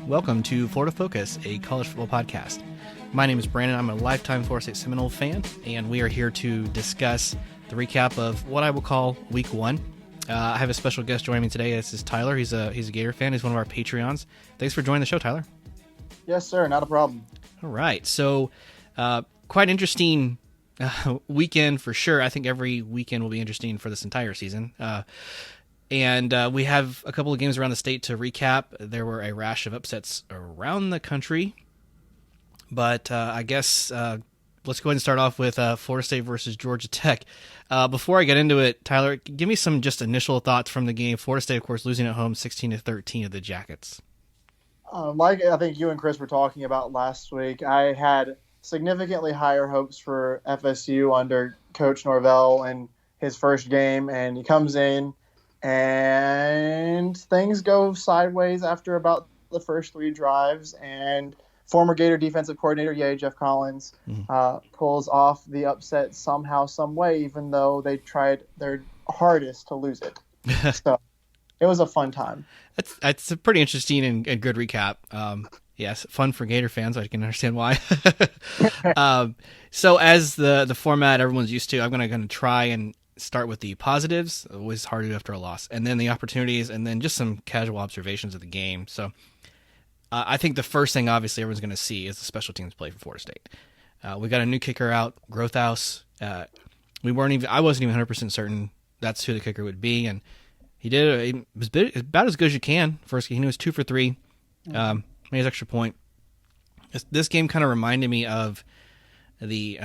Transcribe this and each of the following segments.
Welcome to Florida Focus, a college football podcast. My name is Brandon. I'm a lifetime Florida State Seminole fan, and we are here to discuss the recap of what I will call Week 1. I have a special guest joining me today. This is Tyler. He's a Gator fan. He's one of our Patreons. Thanks for joining the show, Tyler. Yes, sir. Not a problem. All right. So, quite interesting weekend for sure. I think every weekend will be interesting for this entire season. And we have a couple of games around the state to recap. There were a rash of upsets around the country. But I guess let's go ahead and start off with Florida State versus Georgia Tech. Before I get into it, Tyler, give me some just initial thoughts from the game. Florida State, of course, losing at home 16-13 of the Jackets. Like I think you and Chris were talking about last week, I had significantly higher hopes for FSU under Coach Norvell in his first game, and he comes in and things go sideways after about the first three drives, and former Gator defensive coordinator, Jeff Collins, pulls off the upset somehow, some way, even though they tried their hardest to lose it. So it was a fun time. It's a pretty interesting and good recap. Yes, fun for Gator fans. I can understand why. So as the format everyone's used to, I'm going to try and start with the positives. Always hard to do after a loss, and then the opportunities, and then just some casual observations of the game. So I think the first thing, obviously, everyone's going to see is the special teams play for Florida State. We got a new kicker out, Grothaus. I wasn't even 100% certain that's who the kicker would be, and he did. It was about as good as you can. First, he was 2 for 3. Made his extra point. This game kind of reminded me of the.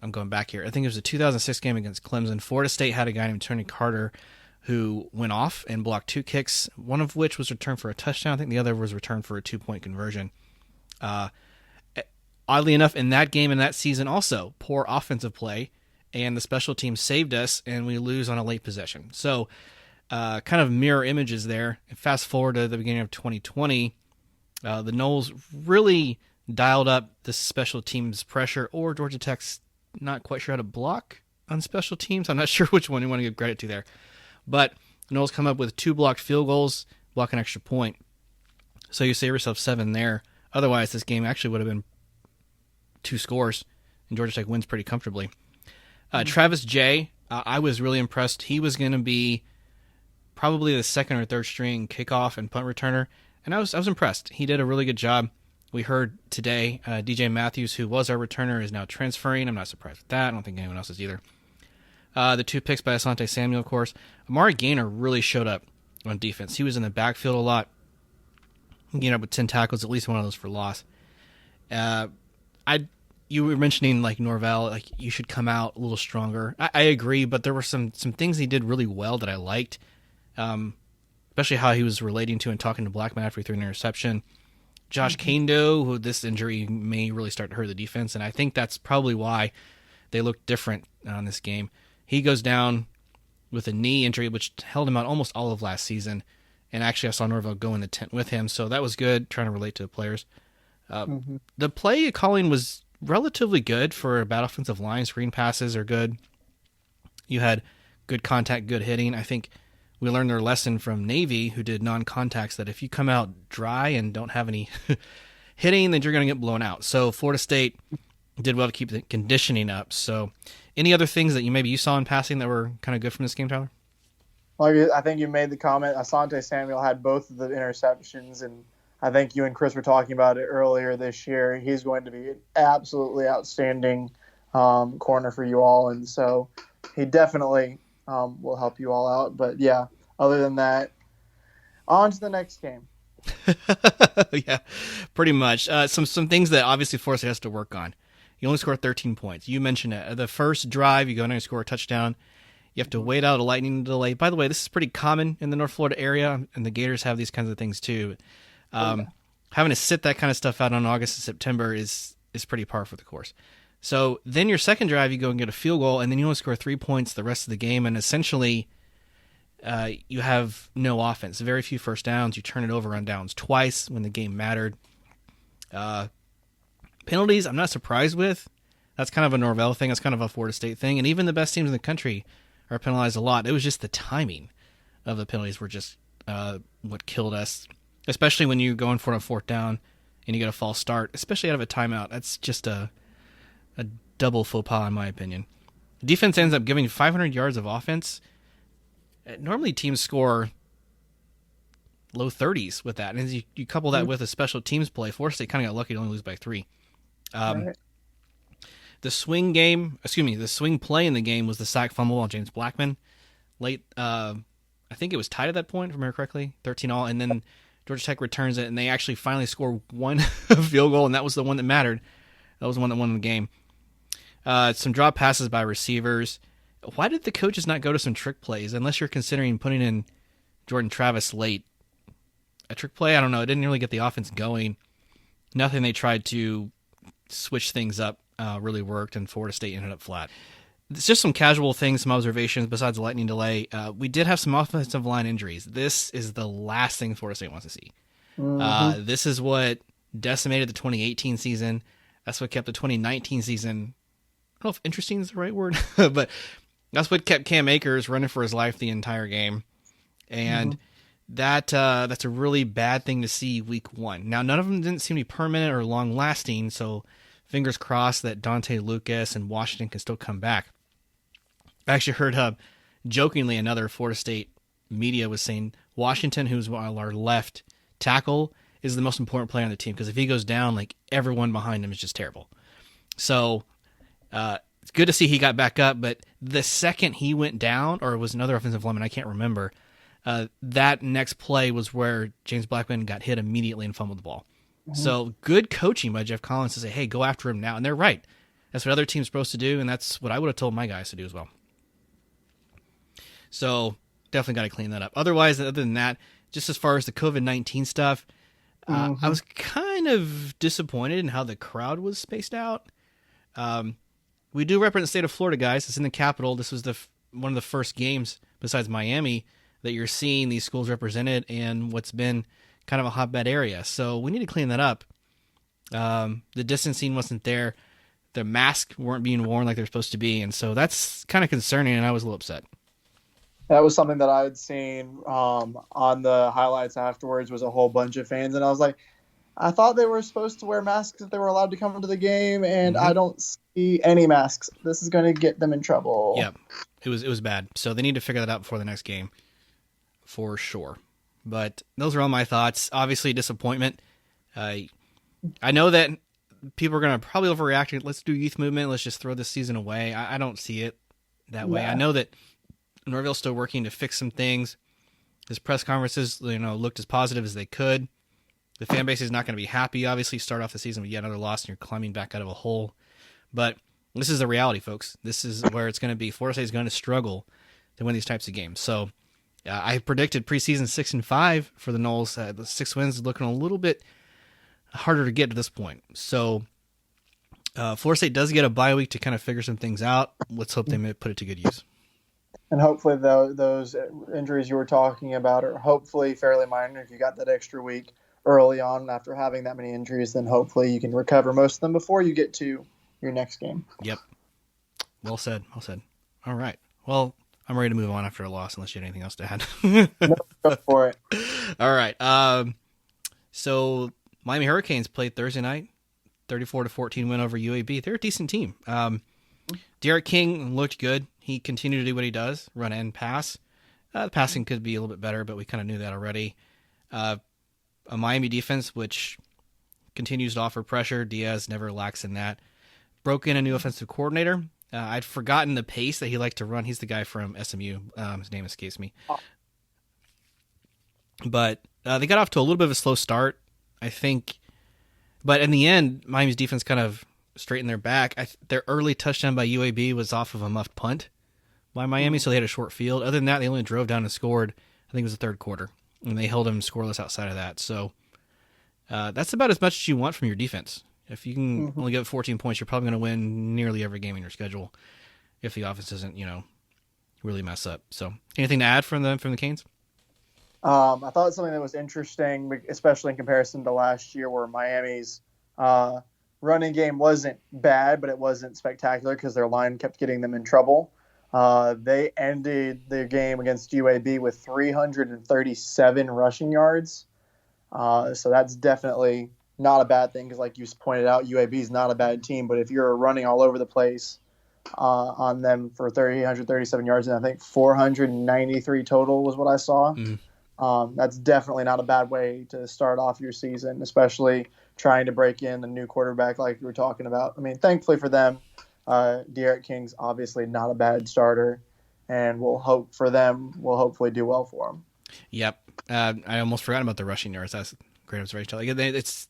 I'm going back here. I think it was the 2006 game against Clemson. Florida State had a guy named Tony Carter who went off and blocked 2 kicks, one of which was returned for a touchdown. I think the other was returned for a 2-point conversion. Oddly enough, in that game and that season also, poor offensive play, and the special team saved us, and we lose on a late possession. So kind of mirror images there. Fast forward to the beginning of 2020, the Noles really dialed up the special teams pressure, or Georgia Tech's not quite sure how to block on special teams. I'm not sure which one you want to give credit to there. But the Noles come up with 2 blocked field goals, block an extra point. So you save yourself 7 there. Otherwise, this game actually would have been 2 scores, and Georgia Tech wins pretty comfortably. Travis J, I was really impressed. He was going to be probably the second or third string kickoff and punt returner, and I was impressed. He did a really good job. We heard today DJ Matthews, who was our returner, is now transferring. I'm not surprised with that. I don't think anyone else is either. The 2 picks by Asante Samuel, of course. Amari Gaynor really showed up on defense. He was in the backfield a lot. Gained up with 10 tackles, at least one of those for loss. You were mentioning like Norvell, like you should come out a little stronger. I agree, but there were some things he did really well that I liked, especially how he was relating to and talking to Blackman after he threw an interception. Josh Kando, who this injury may really start to hurt the defense, and I think that's probably why they look different on this game. He goes down with a knee injury, which held him out almost all of last season, and actually I saw Norvell go in the tent with him, so that was good, trying to relate to the players. The play calling was relatively good for a bad offensive line. Screen passes are good. You had good contact, good hitting. I think we learned their lesson from Navy, who did non-contacts, that if you come out dry and don't have any hitting, then you're going to get blown out. So Florida State did well to keep the conditioning up. So any other things that you saw in passing that were kind of good from this game, Tyler? Well, I think you made the comment, Asante Samuel had both of the interceptions, and I think you and Chris were talking about it earlier this year. He's going to be an absolutely outstanding corner for you all, and so he definitely will help you all out. But yeah, other than that, on to the next game. Yeah, pretty much. Some things that obviously Florida State has to work on. You only score 13 points. You mentioned it. The first drive, you go in and score a touchdown. You have to wait out a lightning delay. By the way, this is pretty common in the North Florida area, and the Gators have these kinds of things too. Having to sit that kind of stuff out on August and September is pretty par for the course. So then your second drive, you go and get a field goal, and then you only score 3 points the rest of the game, and essentially you have no offense. Very few first downs. You turn it over on downs twice when the game mattered. Penalties, I'm not surprised with. That's kind of a Norvell thing. That's kind of a Florida State thing. And even the best teams in the country are penalized a lot. It was just the timing of the penalties were just what killed us. especially when you're going for a fourth down and you get a false start, especially out of a timeout. That's just a double faux pas, in my opinion. Defense ends up giving 500 yards of offense. Normally, teams score low 30s with that. And as you couple that with a special teams play, Florida State kind of got lucky to only lose by 3. Right. The swing play in the game was the sack fumble on James Blackman. Late, I think it was tied at that point, if I remember correctly, 13-all. And then Georgia Tech returns it, and they actually finally score one field goal, and that was the one that mattered. That was the one that won the game. Some drop passes by receivers. Why did the coaches not go to some trick plays, unless you're considering putting in Jordan Travis late? A trick play, I don't know. It didn't really get the offense going. Nothing they tried to switch things up really worked, and Florida State ended up flat. It's just some casual things, some observations besides the lightning delay. We did have some offensive line injuries. This is the last thing Florida State wants to see. This is what decimated the 2018 season. That's what kept the 2019 season, I don't know if interesting is the right word, but that's what kept Cam Akers running for his life the entire game. And that's a really bad thing to see week 1. Now, none of them didn't seem to be permanent or long-lasting, so fingers crossed that Dante Lucas and Washington can still come back. I actually heard jokingly another Florida State media was saying Washington, who's our left tackle, is the most important player on the team, because if he goes down, like, everyone behind him is just terrible. So it's good to see he got back up, but the second he went down, or it was another offensive lineman, I can't remember, that next play was where James Blackman got hit immediately and fumbled the ball. So good coaching by Jeff Collins to say, hey, go after him now. And they're right. That's what other teams are supposed to do, and that's what I would have told my guys to do as well. So definitely got to clean that up. Otherwise, other than that, just as far as the COVID-19 stuff, I was kind of disappointed in how the crowd was spaced out. We do represent the state of Florida, guys. It's in the capital. This was one of the first games besides Miami that you're seeing these schools represented in what's been kind of a hotbed area. So we need to clean that up. The distancing wasn't there. The masks weren't being worn like they're supposed to be. And so that's kind of concerning, and I was a little upset. That was something that I had seen on the highlights afterwards, was a whole bunch of fans. And I was like, I thought they were supposed to wear masks if they were allowed to come into the game, and I don't see any masks. This is going to get them in trouble. Yeah, it was bad. So they need to figure that out before the next game, for sure. But those are all my thoughts. Obviously, disappointment. I know that people are going to probably overreact. Let's do youth movement. Let's just throw this season away. I don't see it that way. I know that Norville's still working to fix some things. His press conferences, looked as positive as they could. The fan base is not going to be happy. Obviously, start off the season with yet another loss, and you're climbing back out of a hole. But this is the reality, folks. This is where it's going to be. Florida State is going to struggle to win these types of games. So I predicted preseason 6-5 for the Noles. The 6 wins is looking a little bit harder to get to this point. So Florida State does get a bye week to kind of figure some things out. Let's hope they may put it to good use. And hopefully those injuries you were talking about are hopefully fairly minor. If you got that extra week early on after having that many injuries, then hopefully you can recover most of them before you get to your next game. Yep. Well said. Well said. All right. Well, I'm ready to move on after a loss, unless you had anything else to add. No, go for it. All right. So Miami Hurricanes played Thursday night, 34-14 win over UAB. They're a decent team. Derek King looked good. He continued to do what he does, run and pass. The passing could be a little bit better, but we kind of knew that already. A Miami defense, which continues to offer pressure. Diaz never lacks in that. Broke in a new offensive coordinator. I'd forgotten the pace that he liked to run. He's the guy from SMU. His name escapes me. But they got off to a little bit of a slow start, I think. But in the end, Miami's defense kind of straightened their back. Their early touchdown by UAB was off of a muffed punt by Miami, so they had a short field. Other than that, they only drove down and scored, I think it was the third quarter, and they held them scoreless outside of that. So that's about as much as you want from your defense. If you can only get 14 points, you're probably going to win nearly every game in your schedule if the offense doesn't, really mess up. So anything to add from the Canes? I thought something that was interesting, especially in comparison to last year, where Miami's running game wasn't bad, but it wasn't spectacular because their line kept getting them in trouble. They ended their game against UAB with 337 rushing yards. So that's definitely not a bad thing because, like you pointed out, UAB is not a bad team. But if you're running all over the place on them for 337 yards and I think 493 total was what I saw, that's definitely not a bad way to start off your season, especially trying to break in a new quarterback like you were talking about. I mean, thankfully for them, De'Aaron King's obviously not a bad starter, and we'll hope for them. We'll hopefully do well for them. Yep. I almost forgot about the rushing yards. That's a great observation. Like,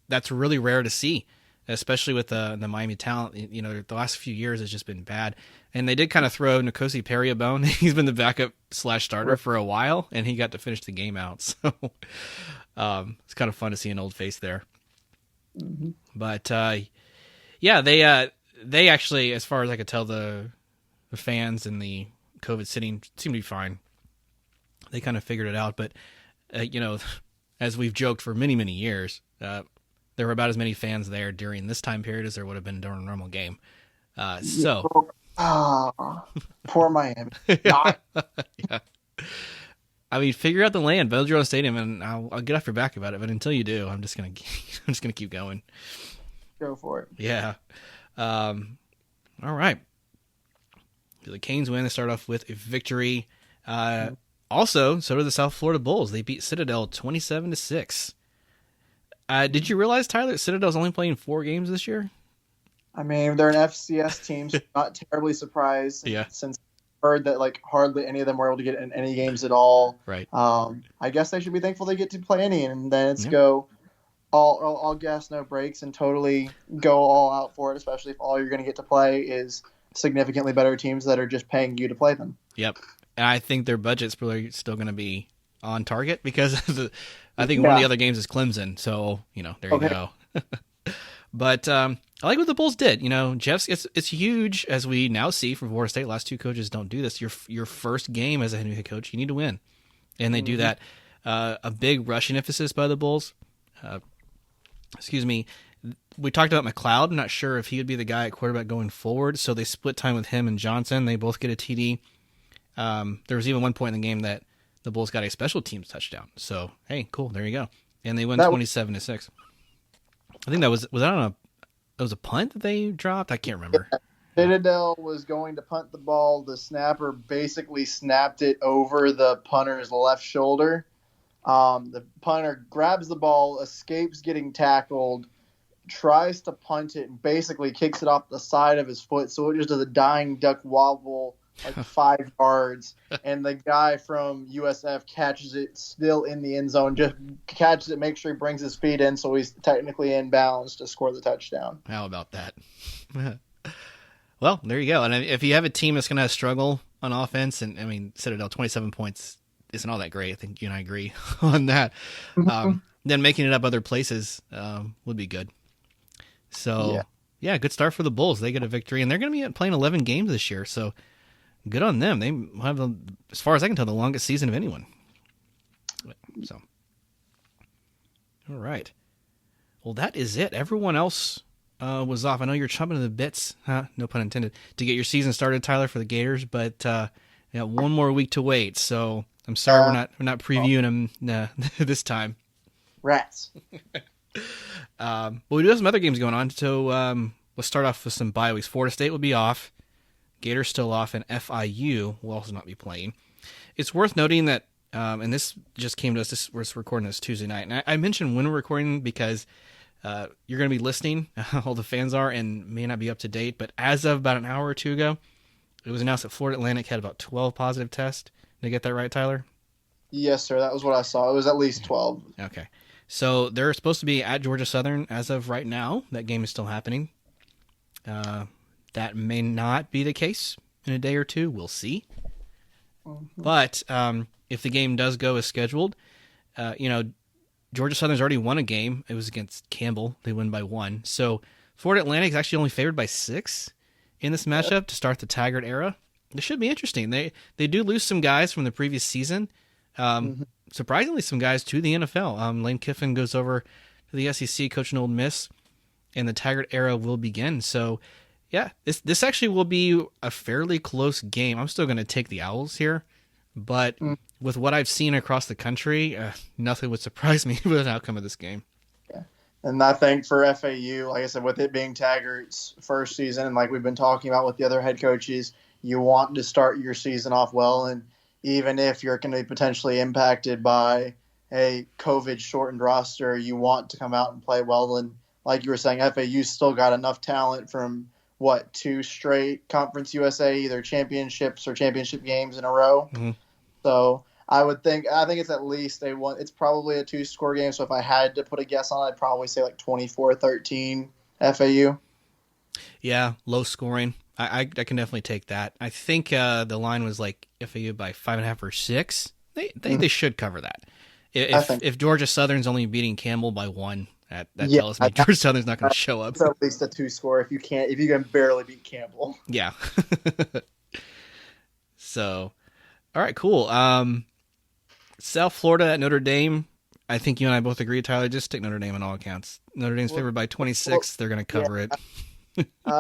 that's really rare to see, especially with the Miami talent. You know, the last few years has just been bad. And they did kind of throw N'Kosi Perry a bone. He's been the backup / starter for a while, and he got to finish the game out. So it's kind of fun to see an old face there. Mm-hmm. But yeah, they actually, as far as I could tell, the fans and the COVID sitting seemed to be fine. They kind of figured it out, but you know, as we've joked for many, many years, there were about as many fans there during this time period as there would have been during a normal game. Poor Miami. Yeah. I mean, figure out the land, build your own stadium, and I'll get off your back about it. But until you do, I'm just gonna keep going. Go for it. Yeah. All right. The Canes win. They start off with a victory. Also, so did the South Florida Bulls. They beat Citadel 27-6. Did you realize, Tyler, Citadel's only playing 4 games this year? I mean, they're an FCS team, so not terribly surprised. Yeah. Since I heard that like hardly any of them were able to get in any games at all. Right. I guess they should be thankful they get to play any, and then it's go all gas, no brakes, and totally go all out for it. Especially if all you're going to get to play is significantly better teams that are just paying you to play them. Yep. And I think their budget's probably still going to be on target because I think one of the other games is Clemson. So, you know, there you go. But I like what the Bulls did. You know, Jeff's it's huge, as we now see from Florida State. Last 2 coaches don't do this. Your first game as a head coach, you need to win. And they do that. A big rushing emphasis by the Bulls. We talked about McLeod. I'm not sure if he would be the guy at quarterback going forward. So they split time with him and Johnson. They both get a TD. There was even one point in the game that the Bulls got a special teams touchdown. So, hey, cool. There you go. And they win 27-6. I think that was that a punt that they dropped? I can't remember. Citadel was going to punt the ball. The snapper basically snapped it over the punter's left shoulder. The punter grabs the ball, escapes getting tackled, tries to punt it, and basically kicks it off the side of his foot. So it just does a dying duck wobble like 5 yards, and the guy from USF catches it still in the end zone, just catches it, make sure he brings his feet in so he's technically in bounds to score the touchdown. How about that? Well, there you go. And if you have a team that's going to struggle on offense, and I mean, Citadel, 27 points isn't all that great. I think you and I agree on that. Then making it up other places would be good. So, yeah, good start for the Bulls. They get a victory, and they're going to be playing 11 games this year, so good on them. They have, as far as I can tell, the longest season of anyone. So, all right. Well, that is it. Everyone else was off. I know you're chomping at the bits, no pun intended, to get your season started, Tyler, for the Gators, but one more week to wait. So I'm sorry we're not previewing them this time. Rats. But we do have some other games going on. So let's start off with some bye weeks. Florida State will be off. Gator's still off, and FIU will also not be playing. It's worth noting that, and this just came to us, we're recording this Tuesday night, and I mentioned when we're recording because you're going to be listening, all the fans are, and may not be up to date, but as of about an hour or 2 ago, it was announced that Florida Atlantic had about 12 positive tests. Did I get that right, Tyler? Yes, sir. That was what I saw. It was at least 12. Okay. So they're supposed to be at Georgia Southern as of right now. That game is still happening. That may not be the case in a day or 2. We'll see. Mm-hmm. But if the game does go as scheduled, Georgia Southern's already won a game. It was against Campbell. They win by 1. So Florida Atlantic is actually only favored by 6 in this matchup to start the Taggart era. This should be interesting. They do lose some guys from the previous season. Surprisingly, some guys to the NFL. Lane Kiffin goes over to the SEC, coaching Old Miss, and the Taggart era will begin. So, yeah, this actually will be a fairly close game. I'm still going to take the Owls here, But with what I've seen across the country, nothing would surprise me with an outcome of this game. Yeah. And I think for FAU, like I said, with it being Taggart's first season, and like we've been talking about with the other head coaches, you want to start your season off well. And even if you're going to be potentially impacted by a COVID-shortened roster, you want to come out and play well. And like you were saying, FAU still got enough talent from, 2 straight Conference USA, either championships or championship games in a row. Mm-hmm. So I think it's at least it's probably a 2-score game. So if I had to put a guess on it, I'd probably say like 24-13 FAU. Yeah, low scoring. I can definitely take that. I think the line was like FAU by 5.5 or 6. They should cover that. If Georgia Southern's only beating Campbell by 1, that tells me Georgia Southern's not going to show up. It's at least a 2-score if you can barely beat Campbell. Yeah. So, all right, cool. South Florida at Notre Dame. I think you and I both agree, Tyler. Just take Notre Dame on all accounts. Notre Dame's favored by 26. They're going to cover it.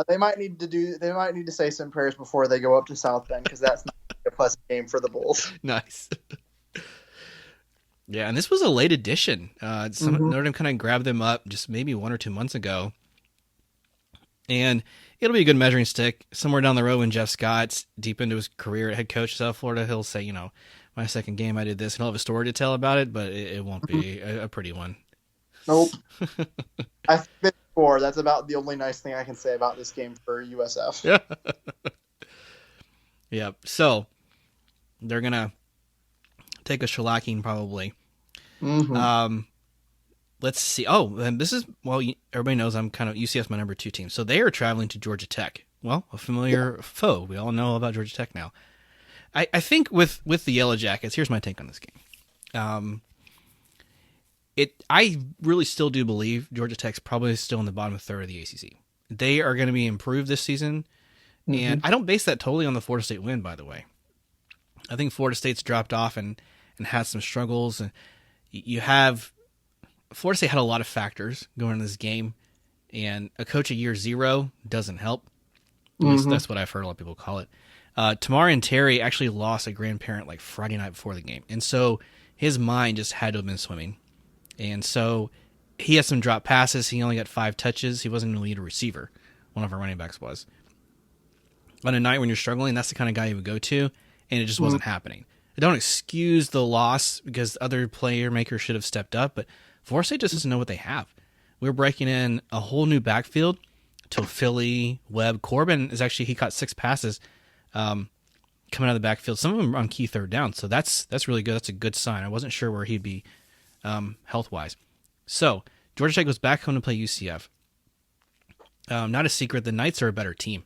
They might need to say some prayers before they go up to South Bend, because that's not a pleasant game for the Bulls. Nice. Yeah, and this was a late addition. Notre Dame kind of grabbed them up just maybe 1 or 2 months ago. And it'll be a good measuring stick. Somewhere down the road when Jeff Scott's deep into his career at head coach of South Florida, he'll say, my second game I did this, and he'll have a story to tell about it, but it won't be a pretty one. Nope. I think before, that's about the only nice thing I can say about this game for USF. Yeah. Yeah. So they're going to take a shellacking probably. Let's see. Oh, and this is, everybody knows I'm kind of UCF's my number 2 team. So they are traveling to Georgia Tech. Well, a familiar foe. We all know about Georgia Tech now. I think with the Yellow Jackets, here's my take on this game. I really still do believe Georgia Tech's probably still in the bottom third of the ACC. They are going to be improved this season, and I don't base that totally on the Florida State win, by the way. I think Florida State's dropped off and had some struggles, and Florida State had a lot of factors going into this game, and a coach at year 0 doesn't help. At least that's what I've heard a lot of people call it. Tamarian Terry actually lost a grandparent like Friday night before the game, and so his mind just had to have been swimming. And so he had some drop passes. He only got 5 touches. He wasn't going to lead a receiver. One of our running backs was. On a night when you're struggling, that's the kind of guy you would go to, and it just wasn't happening. I don't excuse the loss because other player makers should have stepped up, but Florida State just doesn't know what they have. We're breaking in a whole new backfield to Philly, Webb. Corbin he caught 6 passes coming out of the backfield. Some of them on key third down, so that's really good. That's a good sign. I wasn't sure where he'd be health-wise. So Georgia Tech goes back home to play UCF. Not a secret, the Knights are a better team.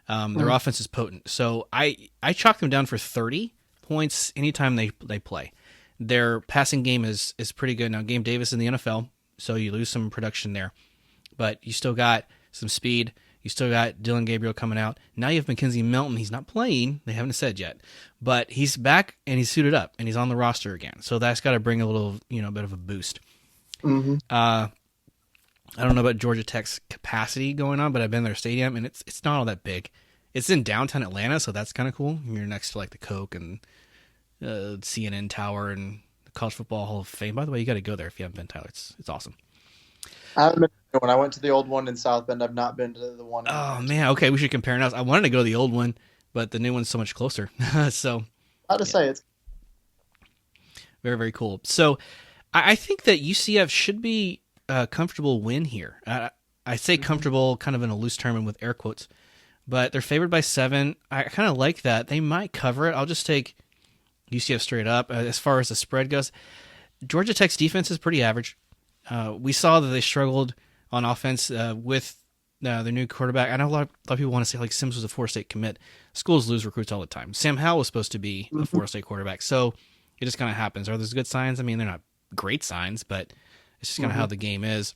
Their offense is potent. So I chalk them down for 30 points anytime they play. Their passing game is pretty good. Now, Gabe Davis in the NFL, so you lose some production there. But you still got some speed. You still got Dylan Gabriel coming out. Now you have Mackenzie Melton. He's not playing. They haven't said yet. But he's back, and he's suited up, and he's on the roster again. So that's got to bring a little, bit of a boost. I don't know about Georgia Tech's capacity going on, but I've been to their stadium, and it's not all that big. It's in downtown Atlanta, so that's kind of cool. You're next to, like, the Coke and CNN Tower and the College Football Hall of Fame. By the way, you got to go there if you haven't been, Tyler. It's awesome. I haven't been to the one. I went to the old one in South Bend. I've not been to the one. Oh, man. Okay, we should compare notes. I wanted to go to the old one, but the new one's so much closer. So, I have to say, it's very, very cool. So, I think that UCF should be a comfortable win here. I say comfortable kind of in a loose term and with air quotes, but they're favored by 7. I kind of like that. They might cover it. I'll just take UCF straight up. As far as the spread goes, Georgia Tech's defense is pretty average. We saw that they struggled on offense with their new quarterback. I know a lot of people want to say like Sims was a Florida State commit. Schools lose recruits all the time. Sam Howell was supposed to be a Florida State quarterback, so it just kind of happens. Are those good signs? I mean, they're not great signs, but it's just kind of how the game is.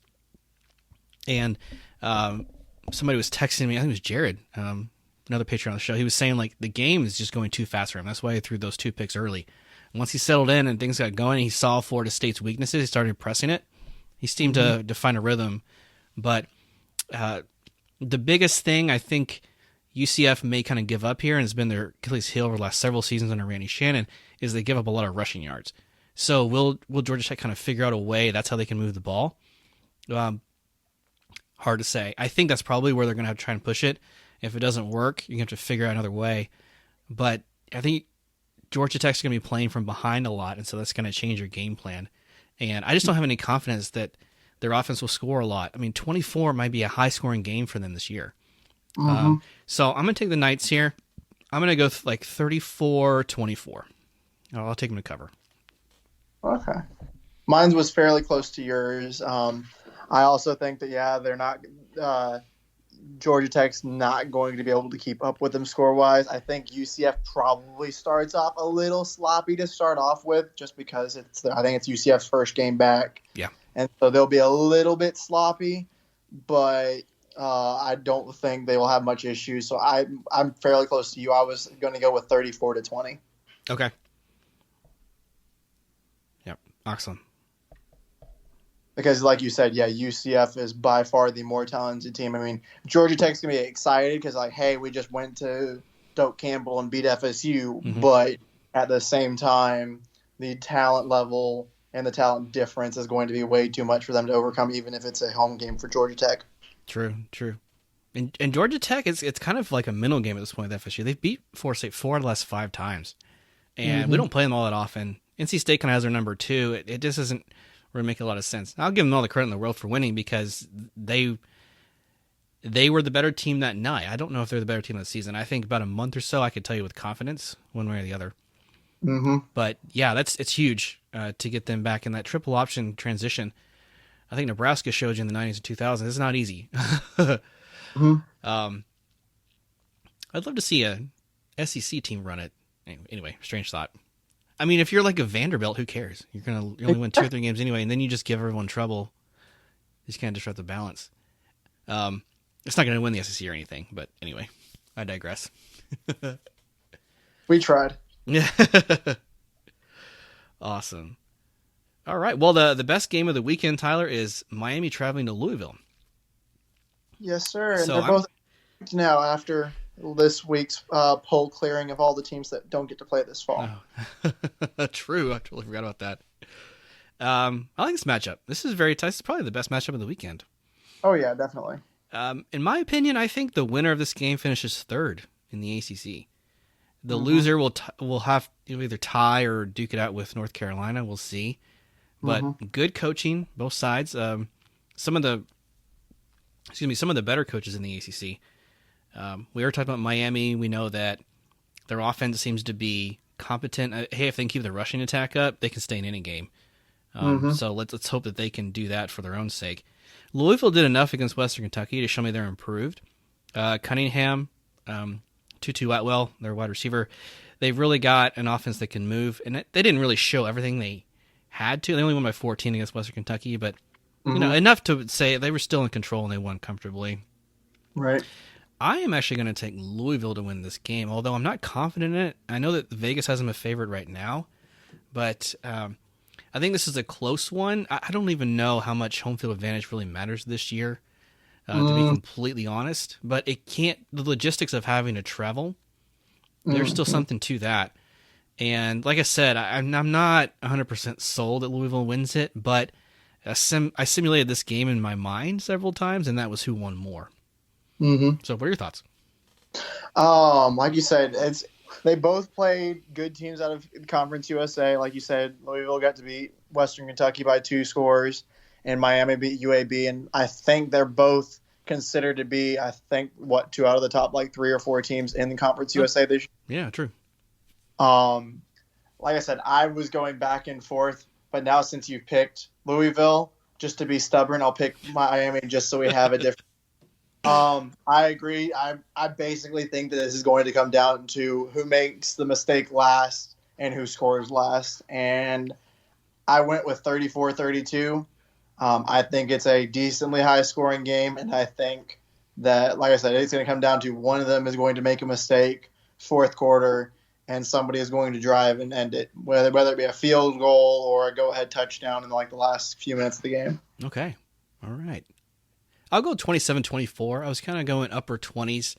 And somebody was texting me, I think it was Jared, another Patreon on the show. He was saying like the game is just going too fast for him. That's why he threw those 2 picks early. And once he settled in and things got going, and he saw Florida State's weaknesses. He started pressing it. He seemed to find a rhythm. But the biggest thing I think UCF may kind of give up here, and has been their Achilles heel over the last several seasons under Randy Shannon, is they give up a lot of rushing yards. So will Georgia Tech kind of figure out a way that's how they can move the ball? Hard to say. I think that's probably where they're going to have to try and push it. If it doesn't work, you're going to have to figure out another way. But I think Georgia Tech's going to be playing from behind a lot, and so that's going to change your game plan. And I just don't have any confidence that their offense will score a lot. I mean, 24 might be a high-scoring game for them this year. So I'm going to take the Knights here. I'm going to go like 34-24. I'll take them to cover. Okay. Mine was fairly close to yours. I also think that, they're not Georgia Tech's not going to be able to keep up with them score-wise. I think UCF probably starts off a little sloppy to start off with just because I think it's UCF's first game back. Yeah. And so they'll be a little bit sloppy, but I don't think they will have much issues. So I'm fairly close to you. I was going to go with 34-20. Okay. Yep. Excellent. Because, like you said, UCF is by far the more talented team. I mean, Georgia Tech's going to be excited because, hey, we just went to Doak Campbell and beat FSU. Mm-hmm. But at the same time, the talent level and the talent difference is going to be way too much for them to overcome, even if it's a home game for Georgia Tech. True. And Georgia Tech, it's kind of like a mental game at this point with FSU. They've beat Florida State 4 of the last 5 times. And we don't play them all that often. NC State kind of has their number 2. It just isn't really make a lot of sense. I'll give them all the credit in the world for winning because they were the better team that night. I don't know if they're the better team of the season. I think about a month or so I could tell you with confidence one way or the other. Mm-hmm. But yeah, it's huge to get them back in that triple option transition. I think Nebraska showed you in the 90s and 2000s. It's not easy. Mm-hmm. I'd love to see a SEC team run it. Anyway, strange thought. I mean, if you're like a Vanderbilt, who cares? You're only win 2 or 3 games anyway, and then you just give everyone trouble. You just kind of disrupt the balance. It's not going to win the SEC or anything, but anyway, I digress. We tried. Yeah. Awesome. All right. Well, the best game of the weekend, Tyler, is Miami traveling to Louisville. Yes, sir. And they're both now after this week's poll clearing of all the teams that don't get to play this fall. Oh. True. I totally forgot about that. I like this matchup. This is very tight. It's probably the best matchup of the weekend. Oh, yeah, definitely. In my opinion, I think the winner of this game finishes 3rd in the ACC. The loser will have either tie or duke it out with North Carolina. We'll see. But good coaching, both sides. Some of the better coaches in the ACC. We were talking about Miami. We know that their offense seems to be competent. Hey, if they can keep the rushing attack up, they can stay in any game. So let's hope that they can do that for their own sake. Louisville did enough against Western Kentucky to show me they're improved. Cunningham, Tutu Atwell, their wide receiver, they've really got an offense that can move. And they didn't really show everything they had to. They only won by 14 against Western Kentucky, but enough to say they were still in control and they won comfortably. Right. I am actually going to take Louisville to win this game, although I'm not confident in it. I know that Vegas has them a favorite right now, but I think this is a close one. I don't even know how much home field advantage really matters this year, to be completely honest. But the logistics of having to travel, there's still something to that. And like I said, I'm not 100% sold that Louisville wins it, but I simulated this game in my mind several times, and that was who won more. So what are your thoughts? Like you said, they both played good teams out of Conference USA. Like you said, Louisville got to beat Western Kentucky by 2 scores, and Miami beat UAB. And I think they're both considered to be, 2 out of the top 3 or 4 teams in the Conference USA this year. Yeah, true. Like I said, I was going back and forth, but now since you've picked Louisville, just to be stubborn, I'll pick Miami just so we have a different. I agree. I basically think that this is going to come down to who makes the mistake last and who scores last. And I went with 34-32. I think it's a decently high scoring game. And I think that, like I said, it's going to come down to one of them is going to make a mistake 4th quarter and somebody is going to drive and end it, whether it be a field goal or a go-ahead touchdown in the last few minutes of the game. Okay. All right. I'll go 27-24. I was kind of going upper 20s.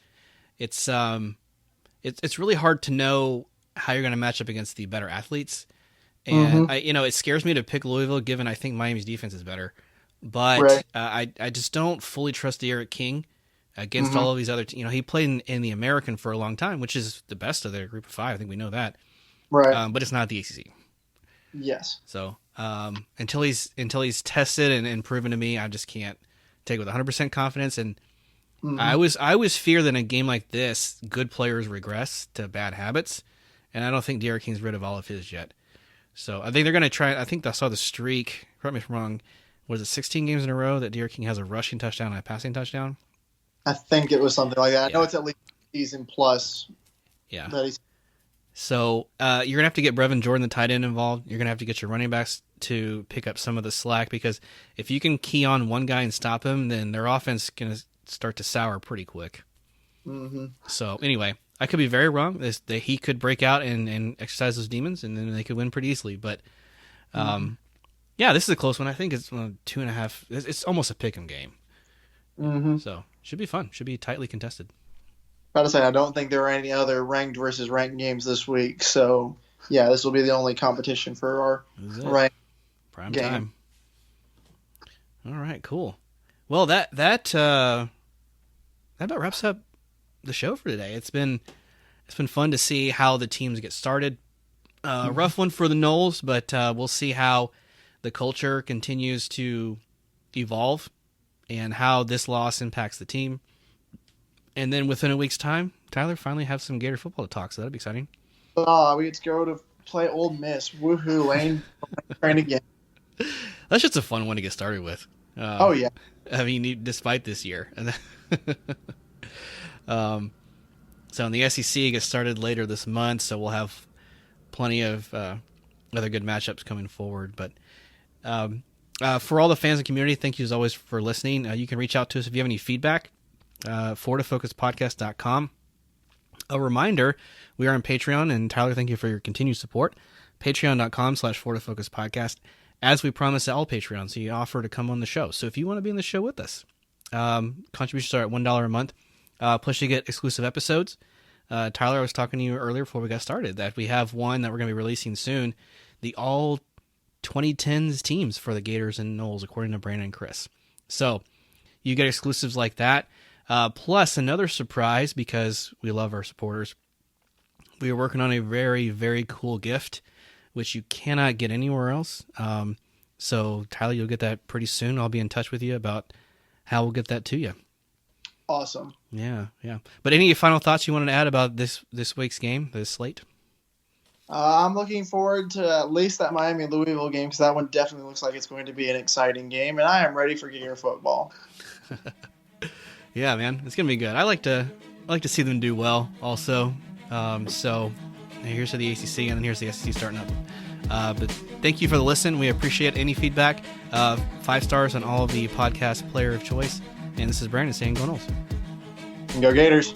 it's really hard to know how you're going to match up against the better athletes. And it scares me to pick Louisville, given I think Miami's defense is better. But I just don't fully trust Derek King against all of these other. He played in the American for a long time, which is the best of their group of 5. I think we know that. Right. But it's not the ACC. Yes. So until he's tested and proven to me, I just can't take it with 100% confidence. And I always fear that in a game like this, good players regress to bad habits, and I don't think Derek King's rid of all of his yet. So I think they're going to try. I think I saw the streak. Correct me if I'm wrong. Was it 16 games in a row that Derek King has a rushing touchdown and a passing touchdown? I think it was something like that. I know it's at least a season plus. Yeah. That so you're going to have to get Brevin Jordan, the tight end, involved. You're going to have to get your running backs to pick up some of the slack, because if you can key on one guy and stop him, then their offense is going to start to sour pretty quick. So anyway, I could be very wrong. He could break out and exercise those demons, and then they could win pretty easily. But this is a close one. I think it's 2.5. It's almost a pick'em game. So should be fun. Should be tightly contested. About to say, I don't think there are any other ranked versus ranked games this week. So yeah, this will be the only competition for our ranked prime game. Time. All right, cool. Well, that about wraps up the show for today. It's been fun to see how the teams get started. Rough one for the Noles, but we'll see how the culture continues to evolve and how this loss impacts the team. And then within a week's time, Tyler, finally have some Gator football to talk, so that'll be exciting. We get to go to play Ole Miss. Woohoo, Lane. Trying again. That's just a fun one to get started with. Yeah. I mean, despite this year. So in the SEC, it gets started later this month, so we'll have plenty of other good matchups coming forward. But for all the fans and community, thank you as always for listening. You can reach out to us if you have any feedback. FloridaFocusPodcast.com. A reminder, we are on Patreon, and Tyler, thank you for your continued support. Patreon.com/FloridaFocusPodcast. As we promised all Patreons, we offer to come on the show. So if you want to be on the show with us, contributions are at $1 a month. Plus you get exclusive episodes. Tyler, I was talking to you earlier before we got started that we have one that we're going to be releasing soon. The all 2010s teams for the Gators and Noles, according to Brandon and Chris. So you get exclusives like that. Plus another surprise, because we love our supporters. We are working on a very, very cool gift, which you cannot get anywhere else. So Tyler, you'll get that pretty soon. I'll be in touch with you about how we'll get that to you. Awesome. Yeah. But any final thoughts you wanted to add about this week's game, this slate? I'm looking forward to at least that Miami-Louisville game, because that one definitely looks like it's going to be an exciting game, and I am ready for Gator football. Yeah, man, it's gonna be good. I like to see them do well also. So here's to the ACC, and then here's the SEC starting up. But thank you for the listen. We appreciate any feedback. 5 stars on all of the podcast player of choice. And this is Brandon saying, go Noles. Go Gators.